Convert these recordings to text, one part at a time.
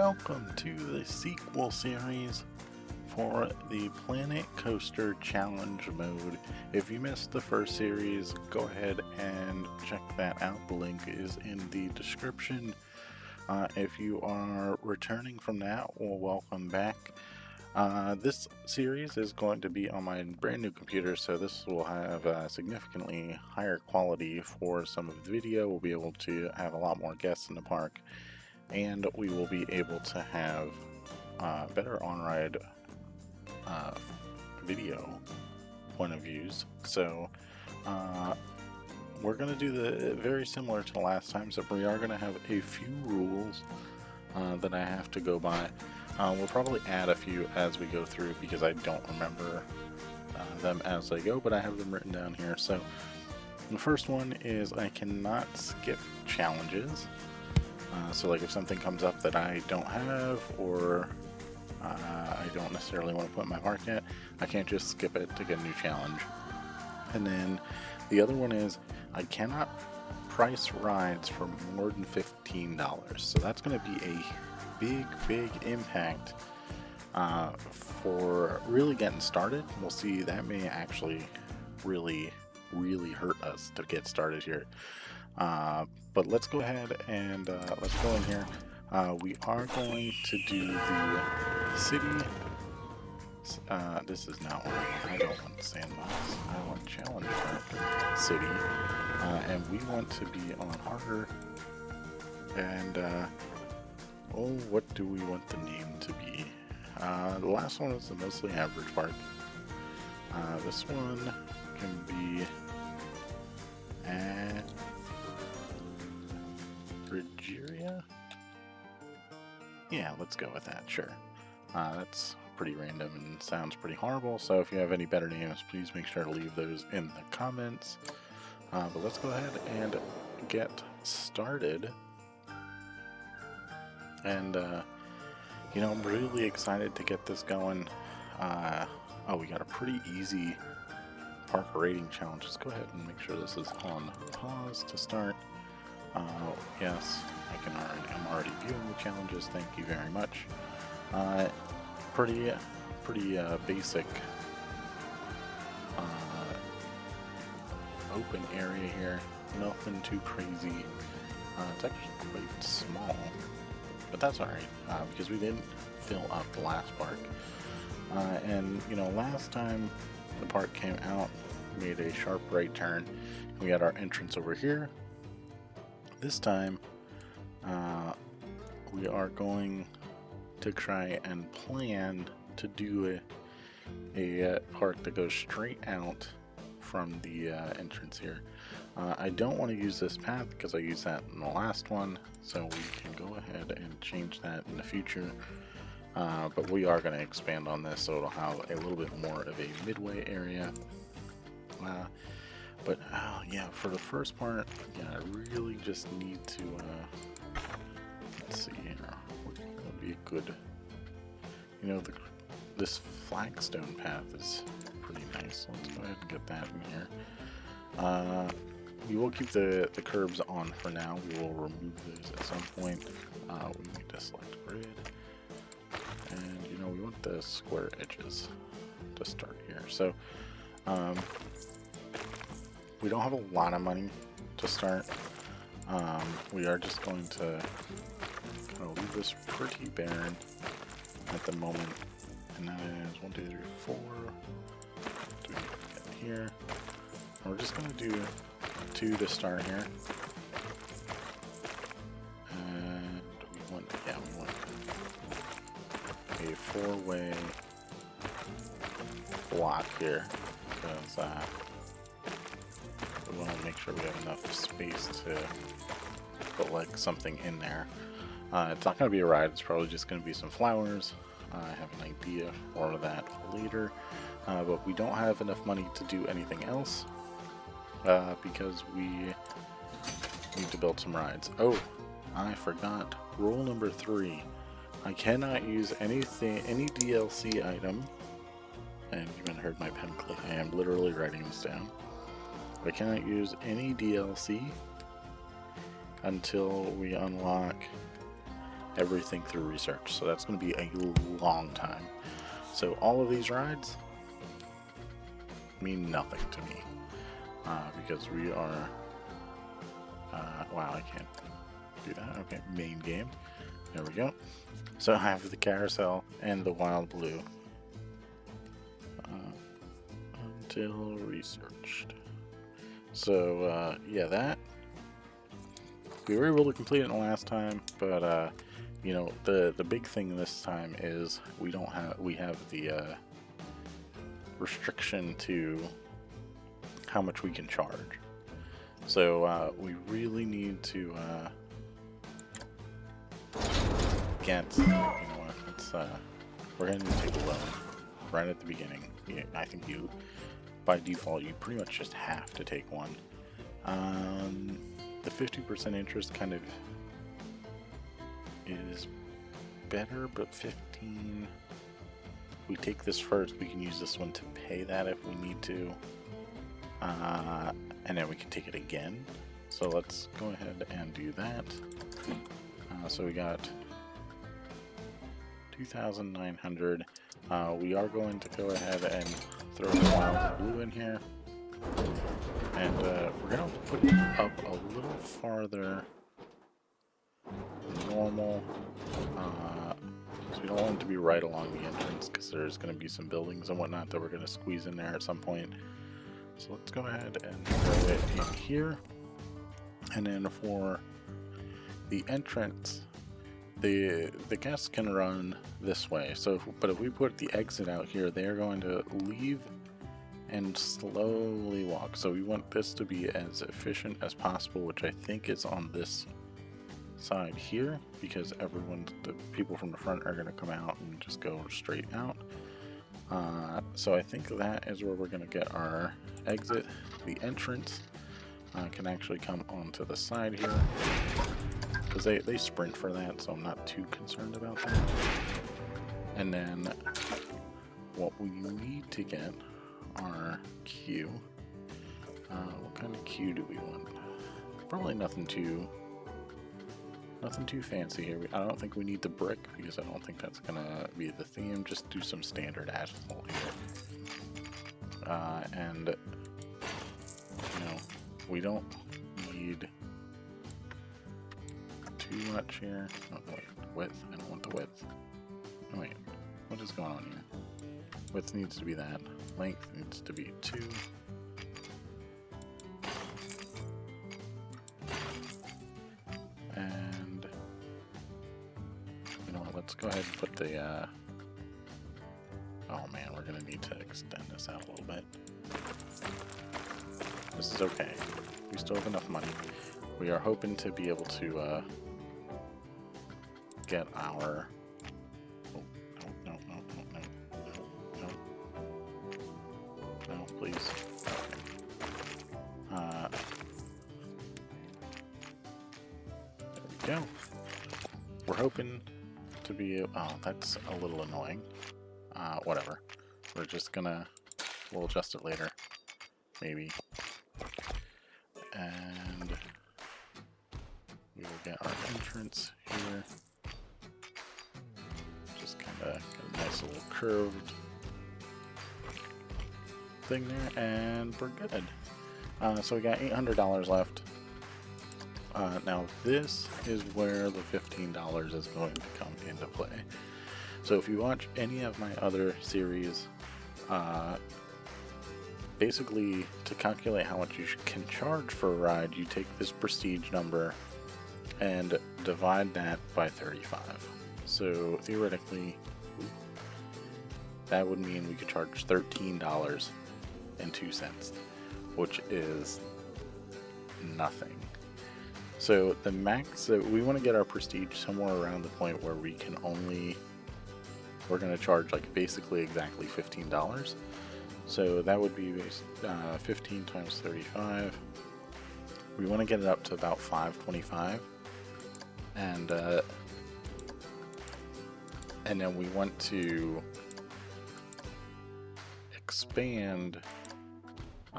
welcome to the sequel series for the Planet Coaster Challenge mode. If you missed the first series, go ahead and check that out. The link is in the description. If you are returning from that, well, welcome back. This series is going to be on my brand new computer, so this will have a significantly higher quality for some of the video. We'll be able to have a lot more guests in the park, and we will be able to have better on-ride video point of views. So we're going to do the very similar to last time, so we are going to have a few rules that I have to go by. We'll probably add a few as we go through because I don't remember them as I go, but I have them written down here. So the first one is I cannot skip challenges. So like if something comes up that I don't have, or I don't necessarily want to put in my park yet, I can't just skip it to get a new challenge. And then the other one is I cannot price rides for more than $15. So that's going to be a big impact for really getting started. We'll see, that may actually really hurt us to get started here. But let's go ahead and let's go in here. We are going to do the city. This is not what I don't want sandbox. I want challenge park city, and we want to be on harder. And oh, what do we want the name to be? The last one was the mostly average park. This one can be Frigeria? Yeah, let's go with that, sure. That's pretty random and sounds pretty horrible, so if you have any better names, please make sure to leave those in the comments. But let's go ahead and get started. And, you know, I'm really excited to get this going. Oh, we got a pretty easy park rating challenge. Let's go ahead and make sure this is on pause to start. Yes, I'm already viewing the challenges. Thank you very much. Pretty basic open area here. Nothing too crazy. It's actually quite small, but that's alright, because we didn't fill up the last park. And you know, last time the park came out, we made a sharp right turn. We had our entrance over here. This time, we are going to try and plan to do a park that goes straight out from the entrance here. I don't want to use this path because I used that in the last one, so we can go ahead and change that in the future. But we are going to expand on this, so it'll have a little bit more of a midway area. But yeah, for the first part, yeah, I really just need to, let's see here, what would be a good, you know, this flagstone path is pretty nice. Let's go ahead and get that in here. We will keep the curbs on for now. We will remove those at some point. We need to select grid. And, you know, we want the square edges to start here. So, we don't have a lot of money to start. We are just going to kind of leave this pretty barren at the moment. And that is 1, 2, 3, 4. Do we get here? And we're just going to do 2 to start here. And we want a 4-way block here, because we want to make sure we have enough space to put like something in there. It's not going to be a ride, it's probably just going to be some flowers. I have an idea for that later, but we don't have enough money to do anything else because we need to build some rides. Oh, I forgot rule number 3. I cannot use any DLC item, and you haven't heard my pen click, I am literally writing this down. I cannot use any DLC until we unlock everything through research. So that's going to be a long time. So all of these rides mean nothing to me because we are. Wow, I can't do that. Okay, main game. There we go. So I have the carousel and the wild blue. Until researched. So yeah, that we were able to complete it last time, but you know, the big thing this time is we have the restriction to how much we can charge. So we really need to get, you know what, let's we're gonna take a loan right at the beginning. Yeah, I think you, by default, you pretty much just have to take one. The 50% interest kind of is better, but 15. If we take this first, we can use this one to pay that if we need to. And then we can take it again. So let's go ahead and do that. So we got 2,900. We are going to go ahead and throw the wild blue in here. And we're going to put it up a little farther than normal. So we don't want it to be right along the entrance because there's going to be some buildings and whatnot that we're going to squeeze in there at some point. So let's go ahead and throw it in here. And then for the entrance, the guests can run this way. So, but if we put the exit out here, they're going to leave and slowly walk. So we want this to be as efficient as possible, which I think is on this side here, because the people from the front are going to come out and just go straight out. So I think that is where we're going to get our exit. The entrance can actually come onto the side here, because they sprint for that, so I'm not too concerned about that. And then what we need to get our queue. What kind of queue do we want? Probably nothing too fancy here. I don't think we need the brick because I don't think that's gonna be the theme. Just do some standard asphalt here. And you know, we don't need too much here. Oh wait, width. I don't want the width. Oh wait, what is going on here? Width needs to be that. Length needs to be 2. And you know what, let's go ahead and put the oh man, we're gonna need to extend this out a little bit. This is okay. We still have enough money. We are hoping to be able to get our please. There we go. We're hoping to be. Oh, that's a little annoying. Whatever. We're just gonna. We'll adjust it later. Maybe. And we will get our entrance here. Just kind of get a nice little curved thing there, and we're good. So we got $800 left. Now this is where the $15 is going to come into play. So if you watch any of my other series, basically to calculate how much you can charge for a ride, you take this prestige number and divide that by 35. So theoretically, that would mean we could charge $13.02, which is nothing. So the max that we want to get our prestige somewhere around the point where we can only, we're going to charge like basically exactly $15. So that would be 15 times 35. We want to get it up to about 525, and then we want to expand.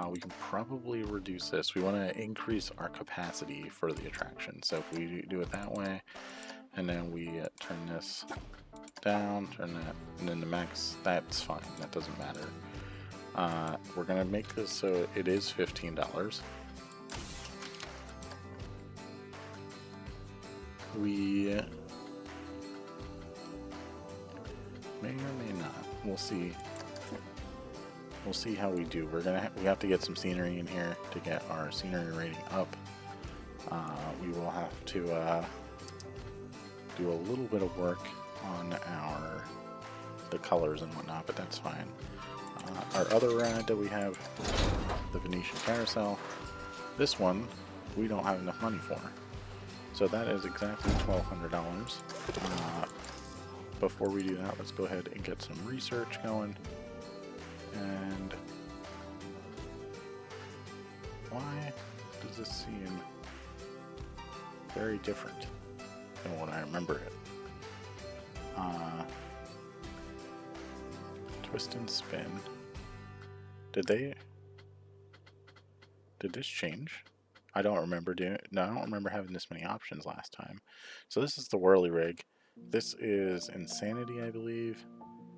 We can probably reduce this. We want to increase our capacity for the attraction. So if we do it that way, and then we turn this down, turn that, and then the max, that's fine, that doesn't matter. We're gonna make this so it is $15. We may or may not. We'll see. We'll see how we do. We have to get some scenery in here to get our scenery rating up. We will have to do a little bit of work on the colors and whatnot, but that's fine. Our other ride that we have, the Venetian Carousel, this one we don't have enough money for. So that is exactly $1,200. Before we do that, let's go ahead and get some research going. And why does this seem very different than what I remember it? Twist and spin. Did this change? I don't remember doing it. No, I don't remember having this many options last time. So this is the whirly rig. This is insanity, I believe.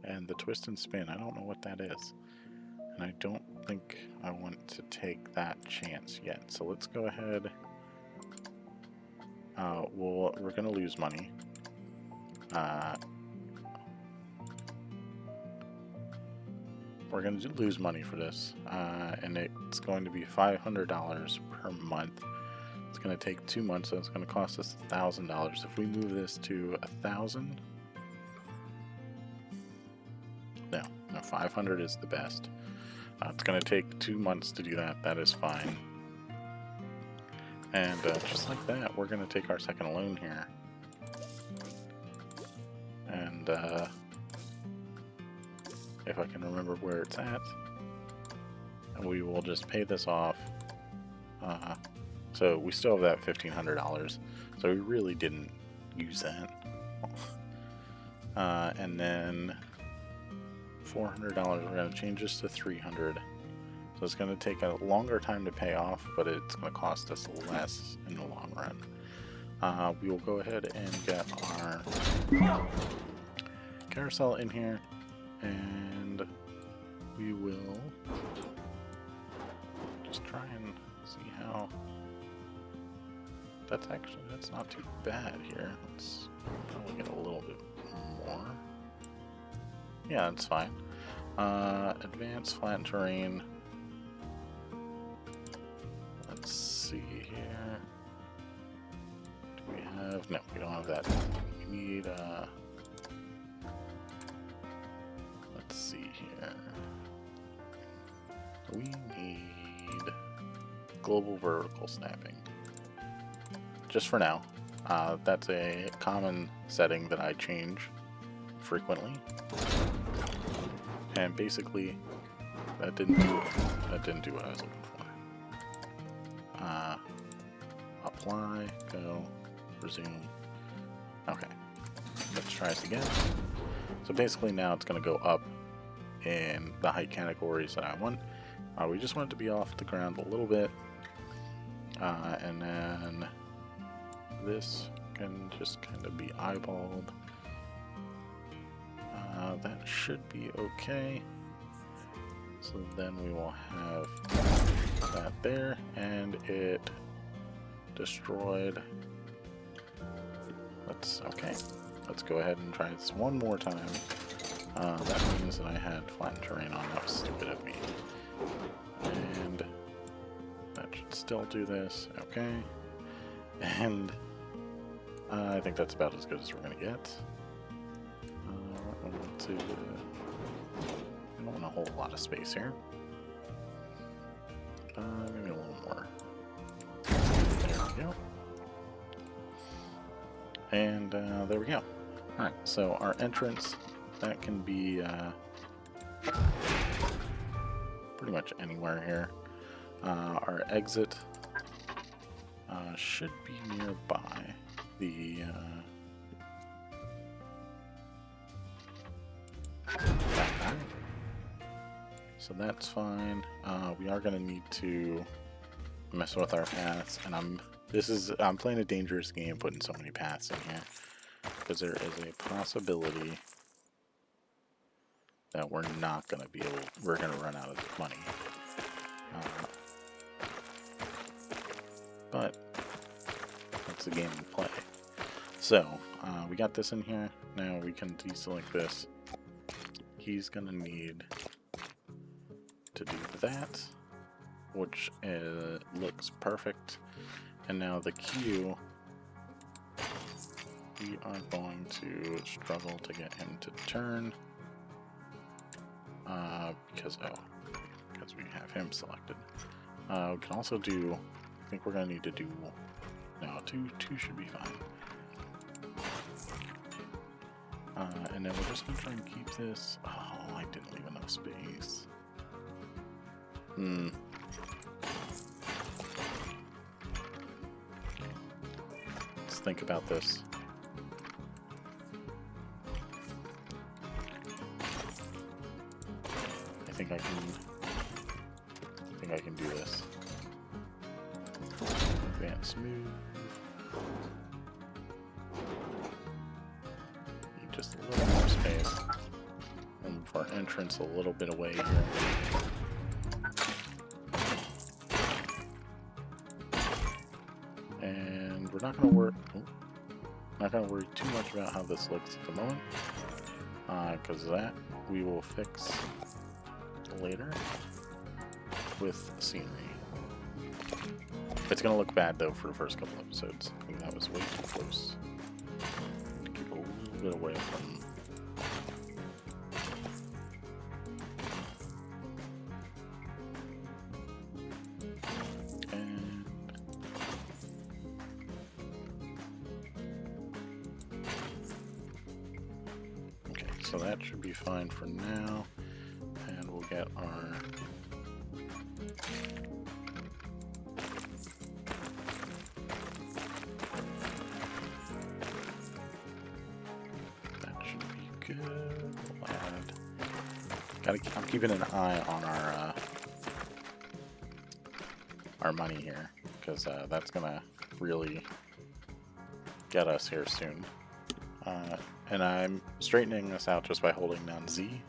And the twist and spin, I don't know what that is. And I don't think I want to take that chance yet. So let's go ahead. We're gonna lose money. We're going to lose money for this, and it's going to be $500 per month. It's going to take 2 months, so it's going to cost us $1,000. If we move this to 1,000, no, 500 is the best. It's going to take 2 months to do that. That is fine. And just like that, we're going to take our second loan here. And if I can remember where it's at, and we will just pay this off. So we still have that $1,500, so we really didn't use that. And then $400, we're going to change this to $300. So it's going to take a longer time to pay off, but it's going to cost us less in the long run. We will go ahead and get our carousel in here, and we will just try and see how. That's not too bad here. Let's probably get a little bit more. Yeah, it's fine. Advanced flat terrain. Let's see here. Do we have? No, we don't have that. We need. Let's see here. We need global vertical snapping. Just for now. That's a common setting that I change frequently. And basically, that didn't do what I was looking for. Apply, go, resume. Okay, let's try this again. So basically now it's going to go up in the height categories that I want. We just want it to be off the ground a little bit. And then this can just kind of be eyeballed. That should be okay. So then we will have that there, and it destroyed. Okay. Let's go ahead and try this one more time. That means that I had flattened terrain on. That was stupid of me. And that should still do this. Okay. And I think that's about as good as we're going to get. I don't want a whole lot of space here. Maybe a little more. There we go. And there we go. Alright, so our entrance, that can be pretty much anywhere here. Our exit should be nearby the so that's fine. We are going to need to mess with our paths, and I'm playing a dangerous game putting so many paths in here. because there is a possibility that we're not going to be able, we're going to run out of money. But that's the game we play. So, we got this in here. Now we can deselect this. He's going to need to do that, which looks perfect. And now the queue, we are going to struggle to get him to turn. Because we have him selected. We can also do, I think we're going to need to do, no, two should be fine. And then we're just going to try and keep this, oh, I didn't leave enough space. Let's think about this. I think I can do this. Advance move. Need just a little more space. And move our entrance a little bit away here. And we're not gonna worry too much about how this looks at the moment. Because that we will fix later with scenery. It's gonna look bad though for the first couple episodes. I mean, that was way too close. Keep a little bit away from. And okay, so that should be fine for now. And we'll get our that should be good. We'll add. I'm keeping an eye on our money here because that's gonna really get us here soon. And I'm straightening this out just by holding down Z.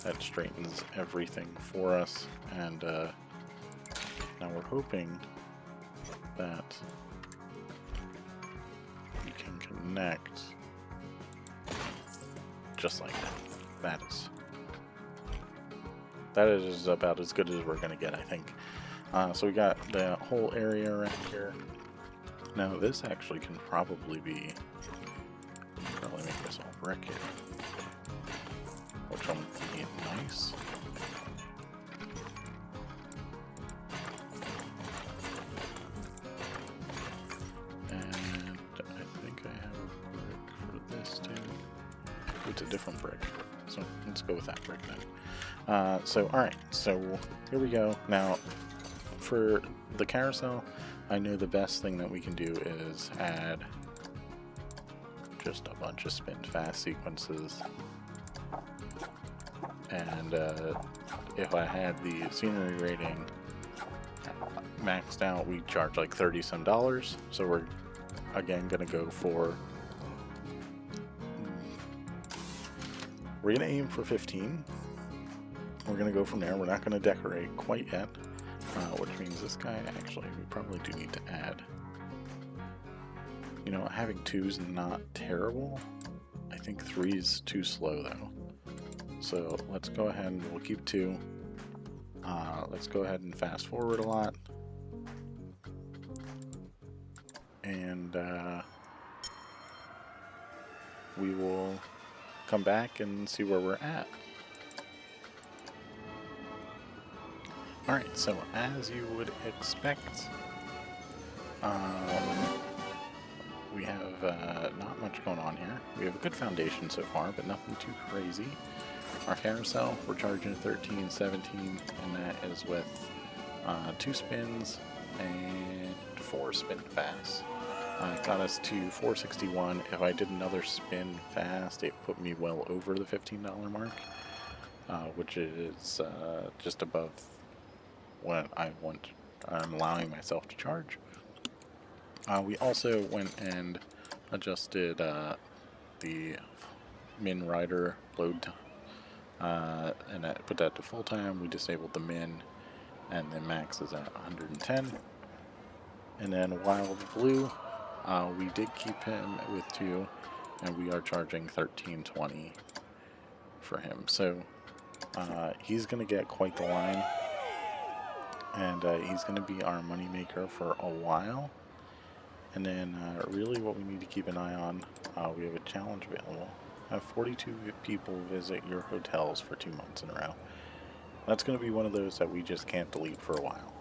That straightens everything for us, and now we're hoping that we can connect just like that. That is about as good as we're gonna get, I think. So we got the whole area around here. Now this actually can probably make this all brick here. Which will be nice. And I think I have a brick for this too. It's a different brick. So let's go with that brick then. So alright, so here we go. Now for the carousel, I know the best thing that we can do is add just a bunch of spin fast sequences. And if I had the scenery rating maxed out, we charge like $30 some. So we're again gonna go for. We're gonna aim for 15. We're gonna go from there. We're not gonna decorate quite yet, which means this guy actually we probably do need to add. You know, having 2 is not terrible. I think 3 is too slow though. So let's go ahead and we'll keep 2. Let's go ahead and fast forward a lot. And we will come back and see where we're at. Alright, so as you would expect, we have not much going on here. We have a good foundation so far, but nothing too crazy. Our carousel, we're charging 13, 17, and that is with 2 spins and 4 spin fast. It got us to 461. If I did another spin fast, it put me well over the $15 mark, which is just above what I'm allowing myself to charge. We also went and adjusted the min rider load, and I put that to full time. We disabled the min, and then max is at 110. And then Wild Blue, we did keep him with 2, and we are charging $13.20 for him. So he's going to get quite the line, and he's going to be our moneymaker for a while. And then really what we need to keep an eye on, we have a challenge available. Have 42 people visit your hotels for 2 months in a row. That's going to be one of those that we just can't delete for a while.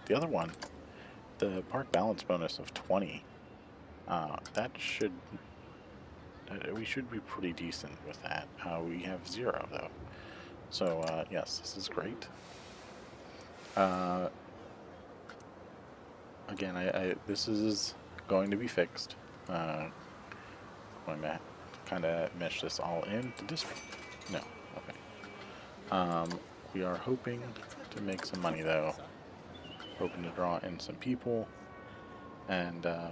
The other one, the park balance bonus of 20, we should be pretty decent with that. We have 0 though. So yes, this is great. Again, this is going to be fixed. Going to kind of mesh this all in. Did this? No. Okay. We are hoping to make some money though. Hoping to draw in some people, and I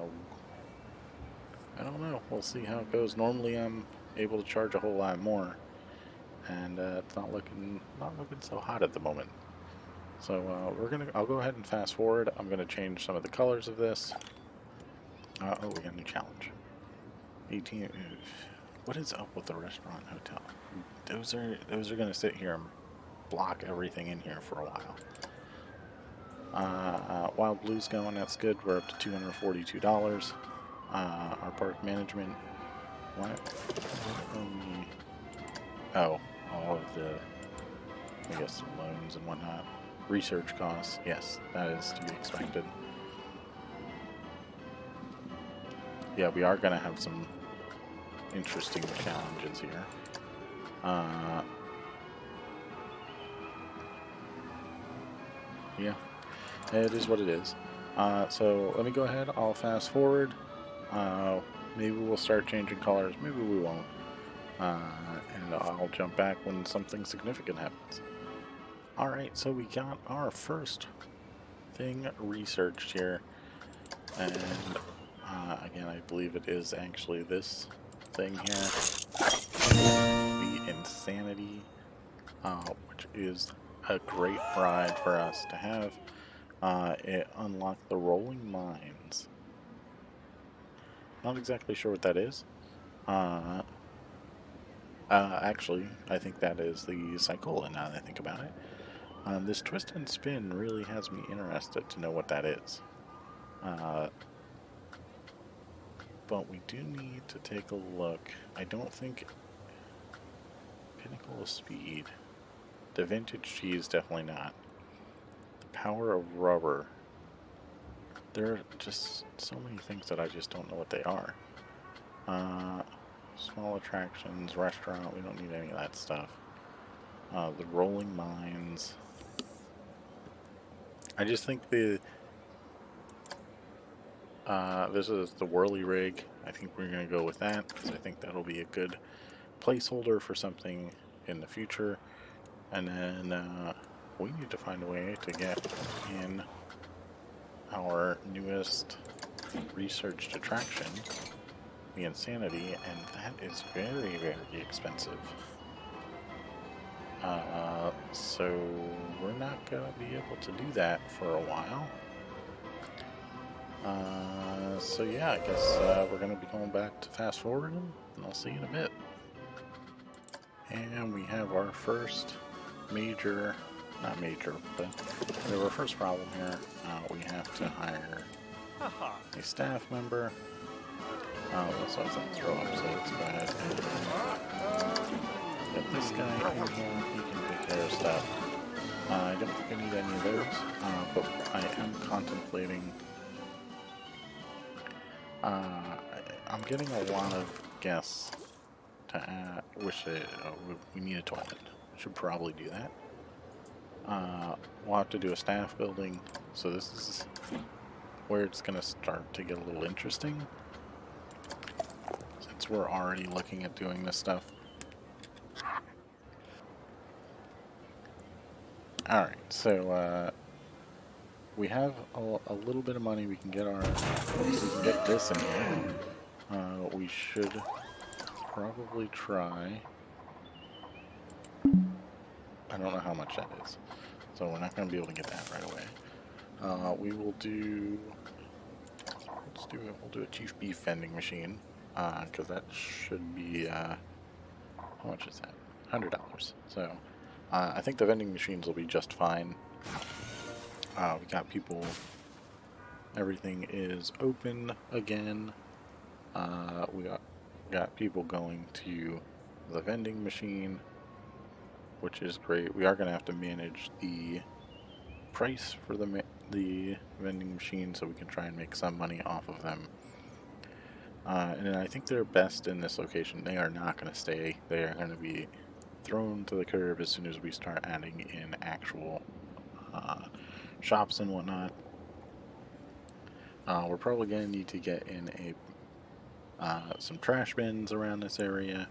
don't know. We'll see how it goes. Normally, I'm able to charge a whole lot more, and it's not looking so hot at the moment. So I'll go ahead and fast forward. I'm gonna change some of the colors of this. Oh, we got a new challenge. 18. What is up with the restaurant hotel? Those are gonna sit here and block everything in here for a while. Wild Blue's going. That's good. We're up to $242. Our park management. What? Oh, all of the, I guess, loans and whatnot. Research costs, yes, that is to be expected. Yeah, we are going to have some interesting challenges here. Yeah, it is what it is. So let me go ahead, I'll fast forward. Maybe we'll start changing colors, maybe we won't. And I'll jump back when something significant happens. Alright, so we got our first thing researched here, and again, I believe it is actually this thing here, the Insanity, which is a great ride for us to have. It unlocked the Rolling Mines. Not exactly sure what that is. Actually, I think that is the Cycle, now that I think about it. This twist and spin really has me interested to know what that is. But we do need to take a look. I don't think Pinnacle of Speed. The Vintage Cheese, definitely not. The Power of Rubber. There are just so many things that I just don't know what they are. Small attractions, restaurant, we don't need any of that stuff. The Rolling Mines. I just think this is the Whirly Rig. I think we're going to go with that because I think that'll be a good placeholder for something in the future. And then we need to find a way to get in our newest researched attraction, the Insanity, and that is very, very expensive. So we're not going to be able to do that for a while. So yeah, I guess we're going to be going back to fast forwarding, and I'll see you in a bit. And we have our first major, not major, but we have our first problem here. We have to hire a staff member. So it's a throw up, so let's go ahead and get this guy in here. He can take care of stuff. I don't think I need any of those, but I am contemplating. I'm getting a lot of guests to add. We need a toilet. Should probably do that. We'll have to do a staff building, so this is where it's going to start to get a little interesting, since we're already looking at doing this stuff. Alright, so we have a little bit of money. We can get this in here. We should probably try. I don't know how much that is, so we're not going to be able to get that right away. We will do. Let's do it. We'll do a chief beef vending machine, because that should be. How much is that? $100. So, I think the vending machines will be just fine. We got people. Everything is open again. We got people going to the vending machine, which is great. We are going to have to manage the price for the vending machine so we can try and make some money off of them. And I think they're best in this location. They are not going to stay. They are going to be thrown to the curb as soon as we start adding in actual shops and whatnot. We're probably going to need to get in some trash bins around this area,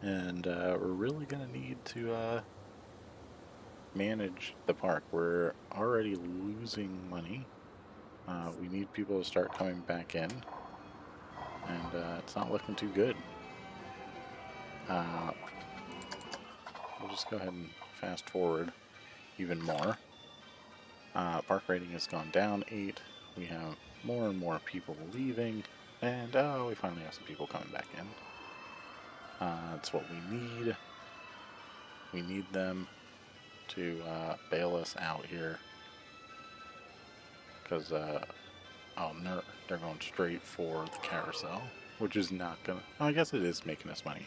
and we're really going to need to manage the park. We're already losing money. We need people to start coming back in, and it's not looking too good. We'll just go ahead and fast forward even more. Park rating has gone down 8. We have more and more people leaving, and we finally have some people coming back in. That's what we need. We need them to bail us out here, because they're going straight for the carousel, which is not gonna. I guess it is making us money.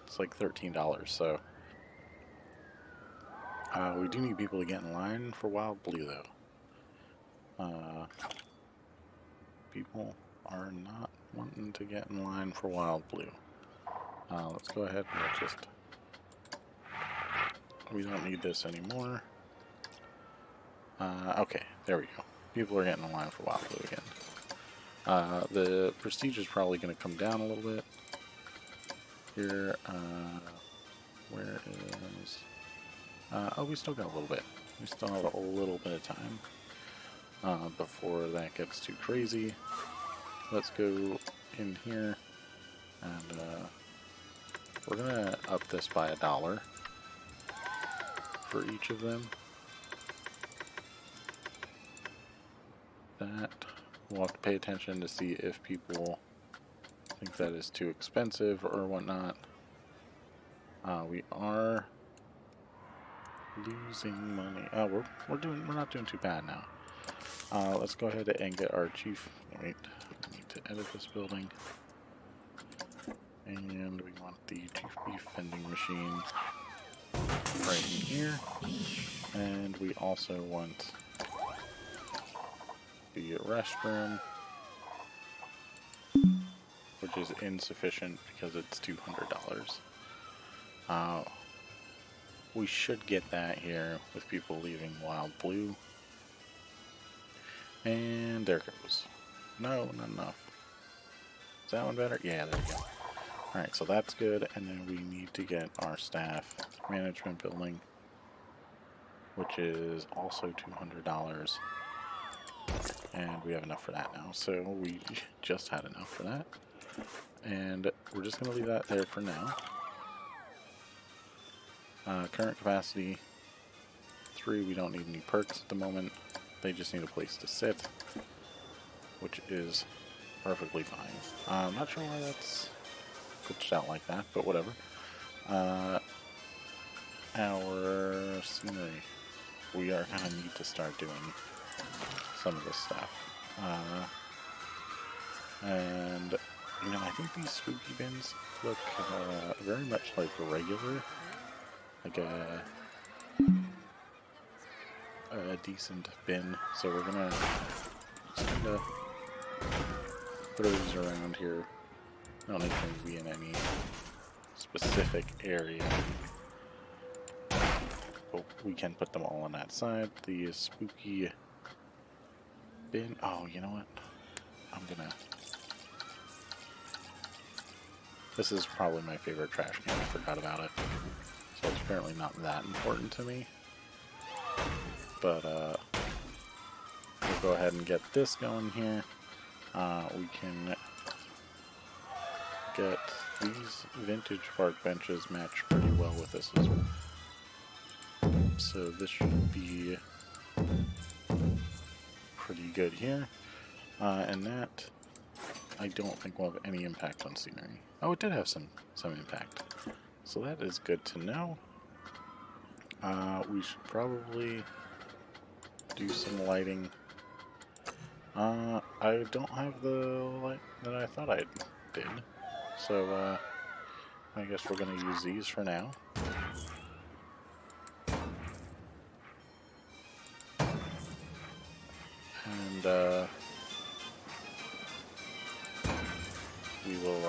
It's like $13, so we do need people to get in line for Wild Blue, though. People are not wanting to get in line for Wild Blue. Let's go ahead and we don't need this anymore. Okay, there we go. People are getting in line for Wild Blue again. The prestige is probably going to come down a little bit here. Where is... we still got a little bit. We still have a little bit of time before that gets too crazy. Let's go in here, and we're going to up this by $1 for each of them. That we'll have to pay attention to see if people think that is too expensive or whatnot. We are losing money. We're not doing too bad now. Let's go ahead and get our chief. Wait, we need to edit this building, and we want the chief beef vending machine right in here, and we also want the restroom, which is insufficient because it's $200. We should get that here with people leaving Wild Blue. And there it goes. No, not enough. Is that one better? Yeah, there we go. Alright, so that's good, and then we need to get our staff management building, which is also $200. And we have enough for that now, so we just had enough for that. And we're just going to leave that there for now. Current capacity 3, we don't need any perks at the moment. They just need a place to sit, which is perfectly fine. I'm not sure why that's pitched out like that, but whatever. Our scenery. We are going to need to start doing some of this stuff. And, you know, I think these spooky bins look very much like a regular, like a decent bin. So we're going to just kind of throw these around here. I don't need them to be in any specific area. But we can put them all on that side. The spooky bin. Oh, you know what? I'm gonna. This is probably my favorite trash can. I forgot about it. So it's apparently not that important to me. But we'll go ahead and get this going here. We can get these vintage park benches match pretty well with this as well. So this should be pretty good here. And that, I don't think will have any impact on scenery. Oh, it did have some impact. So that is good to know. We should probably do some lighting. I don't have the light that I thought I did. So, I guess we're going to use these for now. And, we will,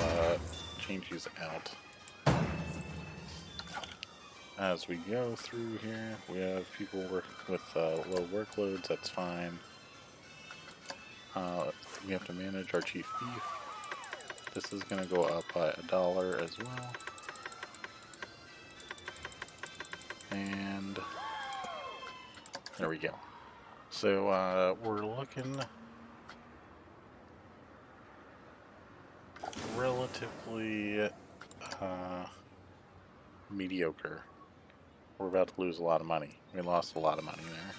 change these out. As we go through here, we have people working with low workloads, that's fine. We have to manage our chief beef. This is going to go up by $1 as well. And there we go. So we're looking relatively mediocre. We're about to lose a lot of money. We lost a lot of money there.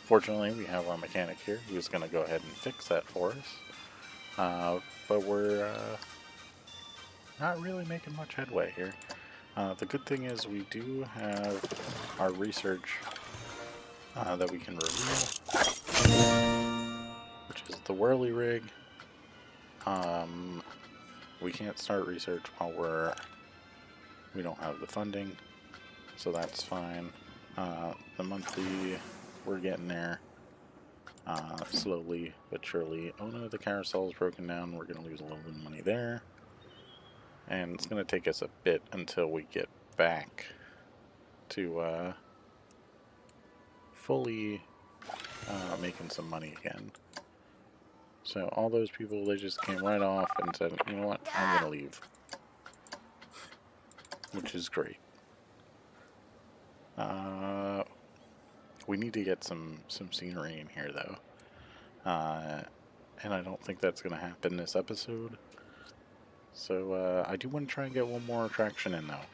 Fortunately, we have our mechanic here who's going to go ahead and fix that for us. But we're not really making much headway here. The good thing is we do have our research that we can reveal, which is the whirly rig. We can't start research while we don't have the funding, so that's fine. The monthly, we're getting there slowly but surely. Oh no, the carousel's broken down. We're going to lose a little bit of money there. And it's going to take us a bit until we get back to fully making some money again. So all those people, they just came right off and said, you know what, I'm going to leave. Which is great. We need to get some scenery in here, though. And I don't think that's going to happen this episode. So, I do want to try and get one more attraction in, though.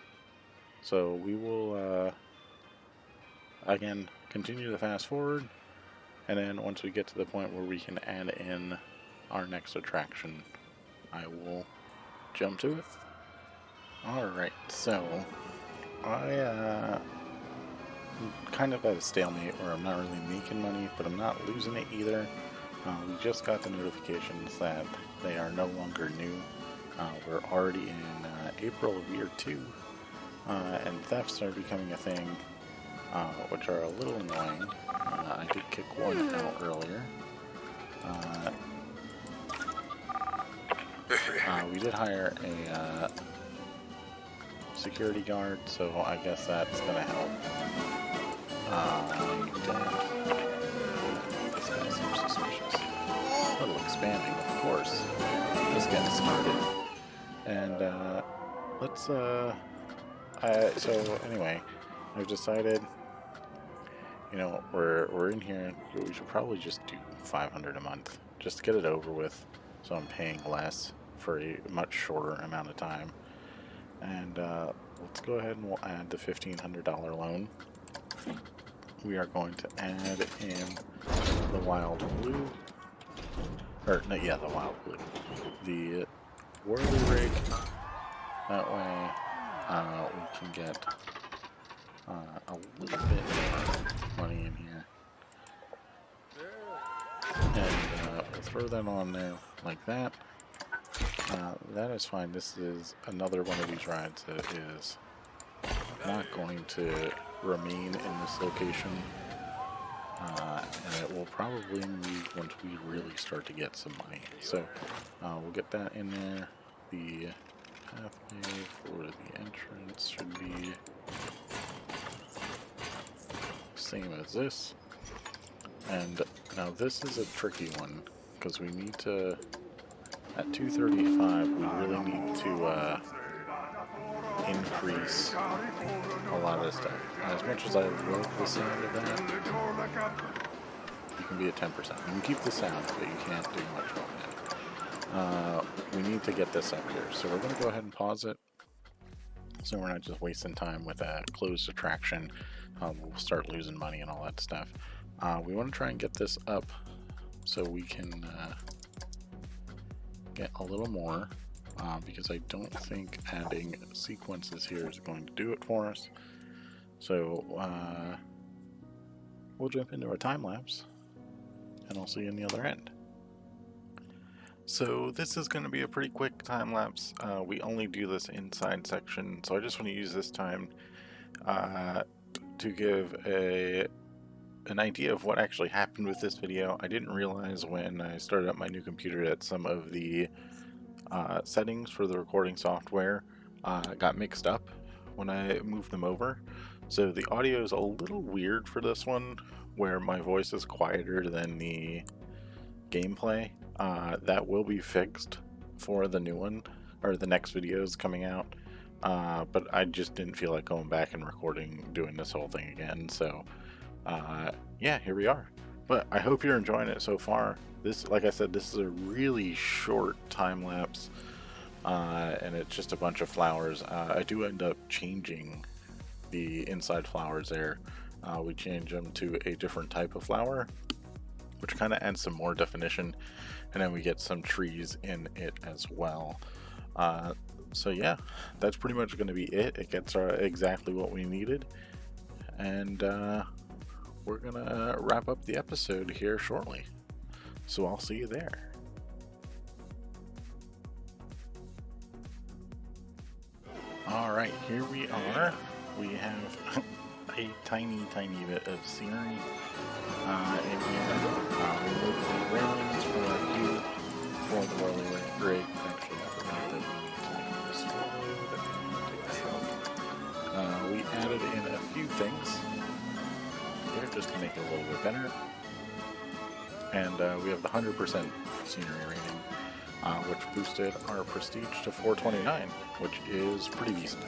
So, we will, again, continue to fast forward. And then once we get to the point where we can add in our next attraction, I will jump to it. Alright, so I'm kind of at a stalemate where I'm not really making money, but I'm not losing it either. We just got the notifications that they are no longer new. We're already in April of year 2, and thefts are becoming a thing, which are a little annoying. I did kick one out earlier. We did hire a security guard, so I guess that's gonna help. This guy seems suspicious. A little expanding, of course. Just getting started. And let's so anyway, I've decided, you know, we're in here. We should probably just do 500 a month, just to get it over with, so I'm paying less for a much shorter amount of time. And let's go ahead and we'll add the $1,500 loan. We are going to add in the wild blue, or no, yeah, the wild blue, the whirly rig. That way, we can get a little bit more money in here, and we'll throw that on there like that. That is fine. This is another one of these rides that is not going to remain in this location, and it will probably move once we really start to get some money. So we'll get that in there. The pathway for the entrance should be same as this. And now this is a tricky one, because we need to, at 235, we really need to increase a lot of this stuff. And as much as I love the sound of that, you can be at 10%. You can keep the sound, but you can't do much more than we need to get this up here. So we're going to go ahead and pause it, so we're not just wasting time with a closed attraction. We'll start losing money and all that stuff. We want to try and get this up so we can get a little more, because I don't think adding sequences here is going to do it for us. So we'll jump into our time lapse, and I'll see you in the other end. So this is going to be a pretty quick time lapse. We only do this inside section, so I just want to use this time to give an idea of what actually happened with this video. I didn't realize when I started up my new computer that some of the settings for the recording software got mixed up when I moved them over. So the audio is a little weird for this one, where my voice is quieter than the gameplay. That will be fixed for the new one, or the next videos coming out. But I just didn't feel like going back and doing this whole thing again. So yeah, here we are. But I hope you're enjoying it so far. This, like I said, this is a really short time lapse, and it's just a bunch of flowers. I do end up changing the inside flowers there. We change them to a different type of flower, which kind of adds some more definition, and then we get some trees in it as well. So yeah, that's pretty much going to be it. It gets exactly what we needed, and we're gonna wrap up the episode here shortly. So I'll see you there. Alright, here we are. We have a tiny bit of scenery in here. We moved the railings from our queue for the whirly rig. Actually, I forgot that we need to make this load. We added in a few things here just to make it a little bit better. And we have the 100% scenery rating, which boosted our prestige to 429, which is pretty decent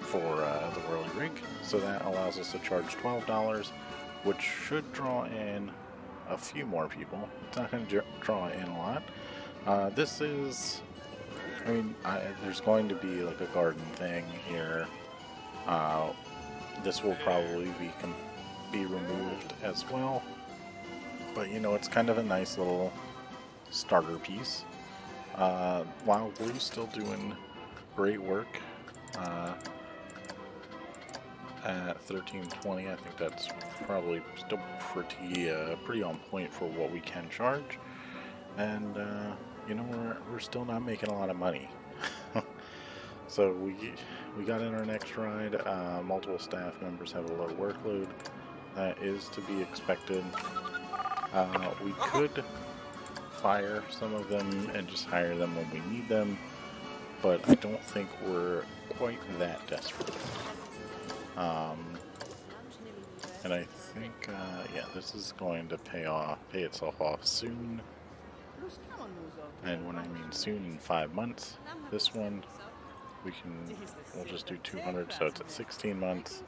for the whirly rig. So that allows us to charge $12, which should draw in a few more people. It's not going to draw in a lot. This is, I mean, there's going to be like a garden thing here. This will probably be removed as well. But you know, it's kind of a nice little starter piece. Wild Blue's still doing great work at 1320. I think that's probably still pretty on point for what we can charge. And you know, we're still not making a lot of money. So we got in our next ride. Multiple staff members have a low workload. That is to be expected. We could fire some of them and just hire them when we need them, but I don't think we're quite that desperate. And I think, yeah, this is going to pay itself off soon. And when I mean soon, in 5 months. This one, we'll just do 200, so it's at 16 months.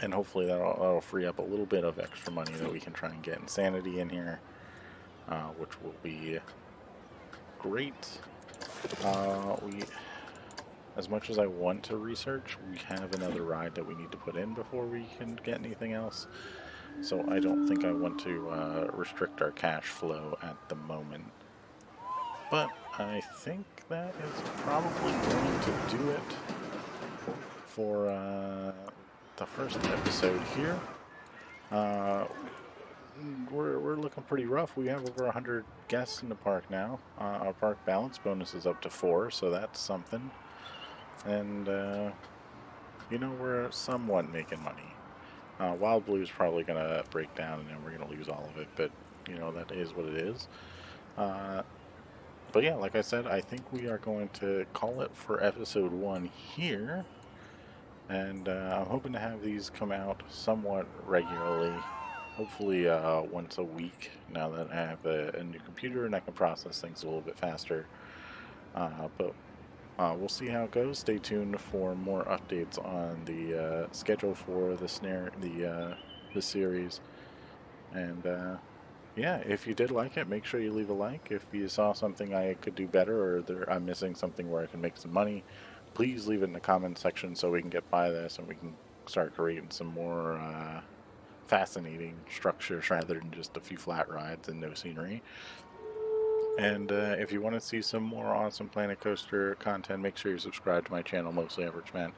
And hopefully that'll free up a little bit of extra money that we can try and get insanity in here, which will be great. As much as I want to research, we have another ride that we need to put in before we can get anything else. So I don't think I want to restrict our cash flow at the moment. But I think that is probably going to do it for the first episode here. We're looking pretty rough. We have over 100 guests in the park now. Our park balance bonus is up to 4, so that's something. And you know, we're somewhat making money. Wild Blue is probably gonna break down, and then we're gonna lose all of it. But you know, that is what it is. But yeah, like I said, I think we are going to call it for episode 1 here. And I'm hoping to have these come out somewhat regularly, hopefully once a week, now that I have a new computer and I can process things a little bit faster. But we'll see how it goes. Stay tuned for more updates on the schedule for the series. And yeah, if you did like it, make sure you leave a like. If you saw something I could do better, or I'm missing something where I can make some money, please leave it in the comment section so we can get by this and we can start creating some more fascinating structures rather than just a few flat rides and no scenery. And if you want to see some more awesome Planet Coaster content, make sure you subscribe to my channel, Mostly Average Man.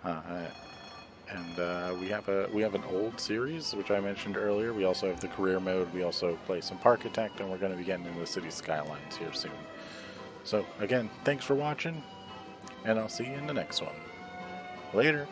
And we have an old series which I mentioned earlier. We also have the career mode. We also play some Parkitect, and we're going to be getting into the city skylines here soon. So again, thanks for watching, and I'll see you in the next one. Later.